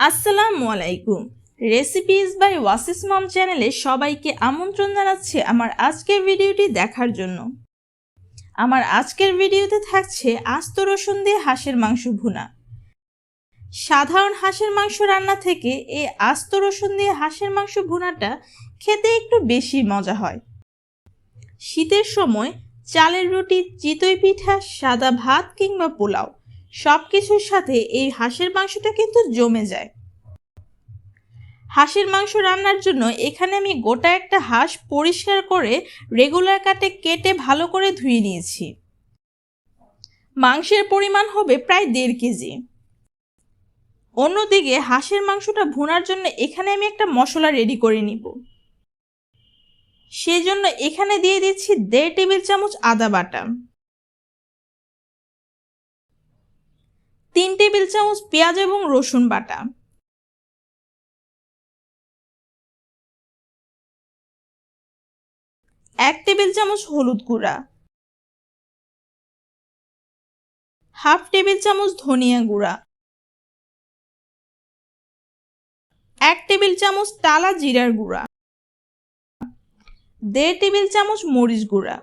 আসসালামু আলাইকুম। Recipes by ওয়াসিস মম চ্যানেলে সবাইকে আমন্ত্রণ জানাচ্ছি আমার আজকের ভিডিওটি দেখার জন্য। আমার আজকের ভিডিওতে থাকছে আস্ত রসুন দিয়ে হাঁসের মাংস ভুনা। সাধারণ হাঁসের মাংস রান্না থেকে এই আস্ত রসুন দিয়ে হাঁসের মাংস ভুনাটা খেতে একটু বেশি মজা হয়। শীতের সময় চালের রুটি, চিতই পিঠা, সাদা ভাত কিংবা পোলাও সব কিছুর সাথে এই হাঁসের মাংসটা কিন্তু জমে যায়। হাঁসের মাংস রান্নার জন্য এখানে আমি গোটা একটা হাঁস পরিষ্কার করে রেগুলার কাটে কেটে ভালো করে ধুয়ে নিয়েছি। মাংসের পরিমাণ হবে প্রায় 1.5 কেজি। অন্যদিকে হাঁসের মাংসটা ভুনার জন্য এখানে আমি একটা মশলা রেডি করে নিব। সেজন্য এখানে দিয়ে দিচ্ছি 1.5 টেবিল চামচ আদা বাটা, 3 টেবিল চামচ পেঁয়াজ এবং রসুন বাটা, 1 টেবিল চামচ হলুদ গুঁড়া, 1/2 টেবিল চামচ ধনিয়া গুঁড়া, 1 টেবিল চামচ টালা জিরার গুঁড়া, 1.5 টেবিল চামচ মরিচ গুঁড়া।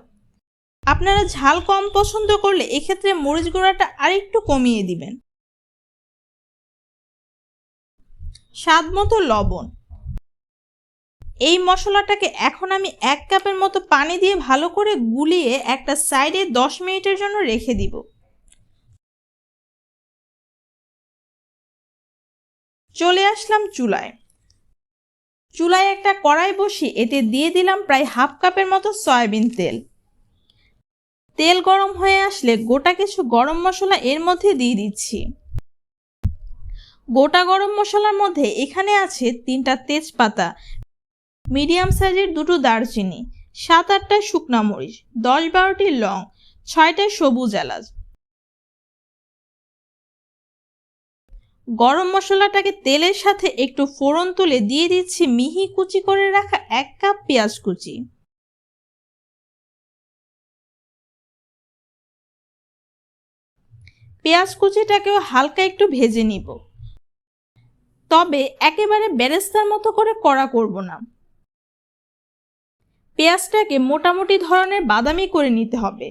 আপনারা ঝাল কম পছন্দ করলে এক্ষেত্রে মরিচ গুঁড়াটা আরেকটু কমিয়ে দিবেন। স্বাদ মতো লবণ। এই মশলাটাকে এখন আমি 1 কাপের মতো পানি দিয়ে ভালো করে গুলিয়ে একটা সাইডে 10 মিনিটের জন্য রেখে দিব। চলে আসলাম চুলায়। চুলায় একটা কড়াই বসিয়ে এতে দিয়ে দিলাম প্রায় 1/2 কাপের মতো সয়াবিন তেল। তেল গরম হয়ে আসলে গোটা কিছু গরম মশলা এর মধ্যে দিয়ে দিচ্ছি। গোটা গরম মশলার মধ্যে এখানে আছে 3টা তেজপাতা, মিডিয়াম সাইজের 2টো দারচিনি, 7-8টা শুকনা মরিচ, 10-12টি লং, 6টা সবুজ এলাচ। গরম মশলাটাকে তেলের সাথে একটু ফোড়ন তুলে দিয়ে দিচ্ছি মিহি কুচি করে রাখা 1 কাপ পেঁয়াজ কুচি। পেঁয়াজ কুচিটাকেও হালকা একটু ভেজে নিব, তবে একেবারে বেরেস্তার মতো করে কড়া করব না। পেঁয়াজটাকে মোটামুটি ধরনের বাদামি করে নিতে হবে।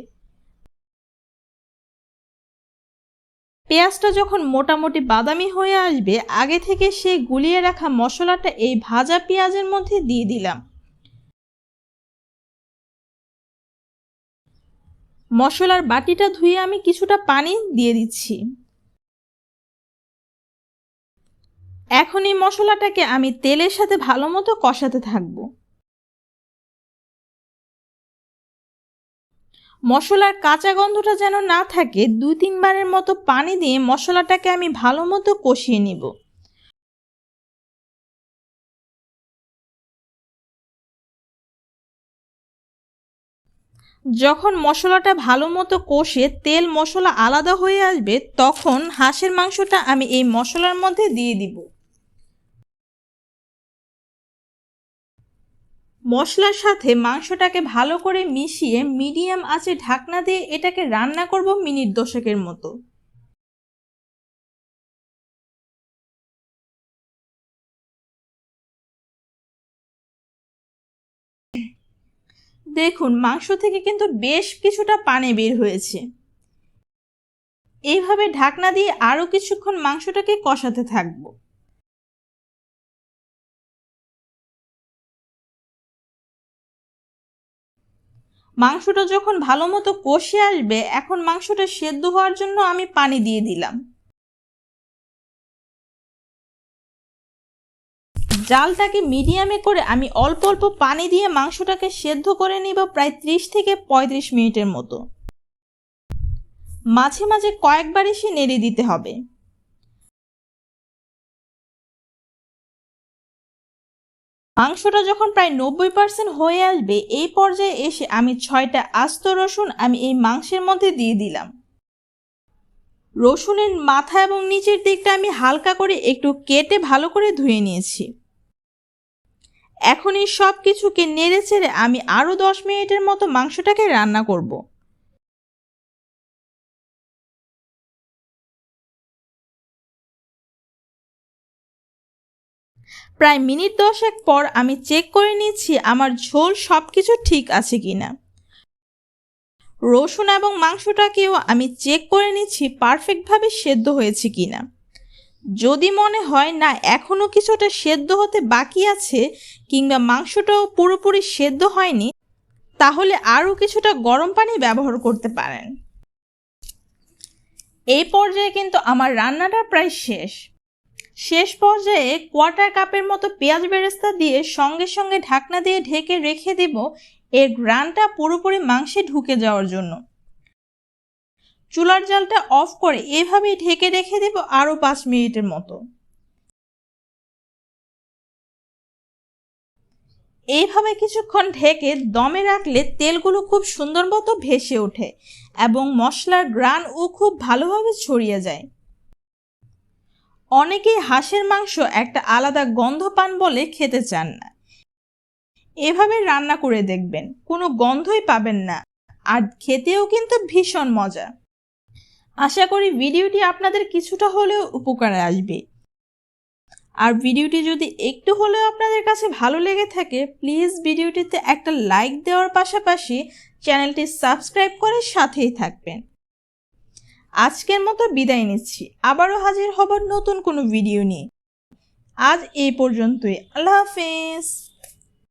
পেঁয়াজটা যখন মোটামুটি বাদামি হয়ে আসবে, আগে থেকে সেই গুলিয়ে রাখা মশলাটা এই ভাজা পেঁয়াজের মধ্যে দিয়ে দিলাম। মশলার বাটিটা ধুয়ে আমি কিছুটা পানি দিয়ে দিচ্ছি। এখন এই মশলাটাকে আমি তেলের সাথে ভালো মতো কষাতে থাকব। মশলার কাঁচা গন্ধটা যেন না থাকে, 2-3 বারের মতো পানি দিয়ে মশলাটাকে আমি ভালো মতো কষিয়ে নিব। যখন মশলাটা ভালো মতো কষে তেল মশলা আলাদা হয়ে আসবে, তখন হাঁসের মাংসটা আমি এই মশলার মধ্যে দিয়ে দিব। মশলার সাথে মাংসটাকে ভালো করে মিশিয়ে মিডিয়াম আঁচে ঢাকনা দিয়ে এটাকে রান্না করব মিনিট 10-এর মতো। দেখুন, মাংস থেকে কিন্তু বেশ কিছুটা পানি বের হয়েছে। এইভাবে ঢাকনা দিয়ে আরো কিছুক্ষণ মাংসটাকে কষাতে থাকবো। মাংসটা যখন ভালো মতো কষে আসবে, এখন মাংসটা সেদ্ধ হওয়ার জন্য আমি পানি দিয়ে দিলাম। জালটাকে মিডিয়ামে করে আমি অল্প অল্প পানি দিয়ে মাংসটাকে সেদ্ধ করে নিব প্রায় 30 থেকে 35 মিনিটের মতো। মাঝে মাঝে কয়েকবার এসে নেড়ে দিতে হবে। মাংসটা যখন প্রায় 90% হয়ে আসবে, এই পর্যায়ে এসে আমি 6টা আস্ত রসুন আমি এই মাংসের মধ্যে দিয়ে দিলাম। রসুনের মাথা এবং নিচের দিকটা আমি হালকা করে একটু কেটে ভালো করে ধুয়ে নিয়েছি। এখন এই সব কিছুকে নেড়ে চেড়ে আমি আরো 10 মিনিটের মতো মাংসটাকে রান্না করব। প্রায় মিনিট 10 পর আমি চেক করে নিচ্ছি আমার ঝোল সব কিছু ঠিক আছে কিনা। রসুন এবং মাংসটাকেও আমি চেক করে নিচ্ছি পারফেক্টভাবে সেদ্ধ হয়েছে কিনা। যদি মনে হয় না এখনও কিছুটা সেদ্ধ হতে বাকি আছে কিংবা মাংসটাও পুরোপুরি সেদ্ধ হয়নি, তাহলে আরও কিছুটা গরম পানি ব্যবহার করতে পারেন। এই পর্যায়ে কিন্তু আমার রান্নাটা প্রায় শেষ পর্যায়ে কোয়ার্টার কাপের মতো পেঁয়াজ বেরেস্তা দিয়ে সঙ্গে সঙ্গে ঢাকনা দিয়ে ঢেকে রেখে দিব এর ঘ্রাণটা পুরোপুরি মাংসে ঢুকে যাওয়ার জন্য। চুলার জালটা অফ করে এভাবেই ঢেকে রেখে দেব আরও 5 মিনিটের মতো। এইভাবে কিছুক্ষণ ঢেকে দমে রাখলে তেলগুলো খুব সুন্দর মতো ভেসে ওঠে এবং মশলার ঘ্রাণও খুব ভালোভাবে ছড়িয়ে যায়। অনেকেই হাঁসের মাংস একটা আলাদা গন্ধ পান বলে খেতে চান না। এভাবে রান্না করে দেখবেন, কোনো গন্ধই পাবেন না, আর খেতেও কিন্তু ভীষণ মজা। আশা করি ভিডিওটি আপনাদের কিছুটা হলেও উপকারে আসবে। আর ভিডিওটি যদি একটু হলেও আপনাদের কাছে ভালো লেগে থাকে, প্লিজ ভিডিওটিতে একটা লাইক দেওয়ার পাশাপাশি চ্যানেলটি সাবস্ক্রাইব করে সাথেই থাকবেন। আজকের মতো বিদায় নিচ্ছি, আবারও হাজির হব নতুন কোনো ভিডিও নিয়ে। আজ এই পর্যন্তই, আল্লাহ হাফেজ।